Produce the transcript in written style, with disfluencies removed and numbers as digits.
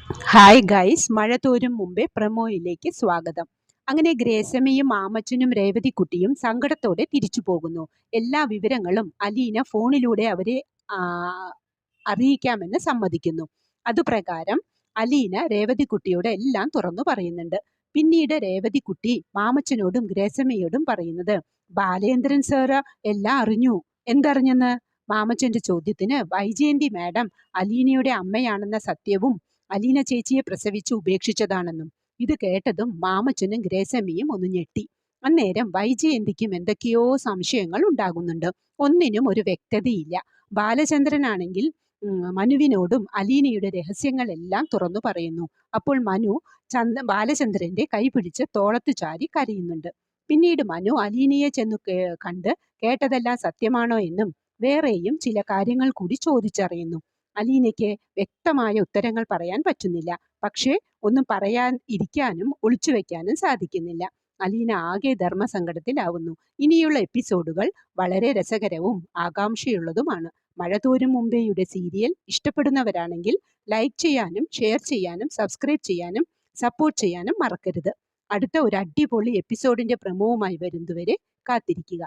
Hi guys, മഴ തോരും മുമ്പേ പ്രമോയിലേക്ക് സ്വാഗതം. അങ്ങനെ ഗ്രേസമ്മയും മാമച്ചനും രേവതിക്കുട്ടിയും സങ്കടത്തോടെ തിരിച്ചു പോകുന്നു. എല്ലാ വിവരങ്ങളും അലീന ഫോണിലൂടെ അവരെ ആ, അറിയിക്കാമെന്ന് സമ്മതിക്കുന്നു. അതുപ്രകാരം അലീന രേവതിക്കുട്ടിയോട് എല്ലാം തുറന്നു പറയുന്നുണ്ട്. പിന്നീട് രേവതിക്കുട്ടി മാമച്ചനോടും ഗ്രേസമ്മയോടും പറയുന്നത്, ബാലേന്ദ്രൻ സാറ് എല്ലാം അറിഞ്ഞു. എന്തറിഞ്ഞെന്ന്? മാമച്ചന്റെ ചോദ്യത്തിന് വൈജയന്തി മാഡം അലീനയുടെ അമ്മയാണെന്ന സത്യവും അലീന ചേച്ചിയെ പ്രസവിച്ച് ഉപേക്ഷിച്ചതാണെന്നും. ഇത് കേട്ടതും മാമച്ചനും ഗ്രേസമ്മയും ഒന്ന് ഞെട്ടി. അന്നേരം വൈജയന്തിക്കും എന്തൊക്കെയോ സംശയങ്ങൾ ഉണ്ടാകുന്നുണ്ട്. ഒന്നിനും ഒരു വ്യക്തതയില്ല. ബാലചന്ദ്രനാണെങ്കിൽ മനുവിനോടും അലീനയുടെ രഹസ്യങ്ങളെല്ലാം തുറന്നു പറയുന്നു. അപ്പോൾ മനു ബാലചന്ദ്രന്റെ കൈ പിടിച്ച് തോളത്ത് ചാരി കരയുന്നുണ്ട്. പിന്നീട് മനു അലീനയെ ചെന്ന് കണ്ട് കേട്ടതെല്ലാം സത്യമാണോ എന്നും വേറെയും ചില കാര്യങ്ങൾ കൂടി ചോദിച്ചറിയുന്നു. അലീനയ്ക്ക് വ്യക്തമായ ഉത്തരങ്ങൾ പറയാൻ പറ്റുന്നില്ല. പക്ഷേ ഒന്നും പറയാൻ ഇരിക്കാനും ഒളിച്ചു വെക്കാനും സാധിക്കുന്നില്ല. അലീന ആകെ ധർമ്മസങ്കടത്തിലാവുന്നു. ഇനിയുള്ള എപ്പിസോഡുകൾ വളരെ രസകരവും ആകാംക്ഷയുള്ളതുമാണ്. മഴ തോരും മുമ്പേയുടെ സീരിയൽ ഇഷ്ടപ്പെടുന്നവരാണെങ്കിൽ ലൈക്ക് ചെയ്യാനും ഷെയർ ചെയ്യാനും സബ്സ്ക്രൈബ് ചെയ്യാനും സപ്പോർട്ട് ചെയ്യാനും മറക്കരുത്. അടുത്ത ഒരു അടിപൊളി എപ്പിസോഡിന്റെ പ്രമോവുമായി വരുന്നതുവരെ കാത്തിരിക്കുക.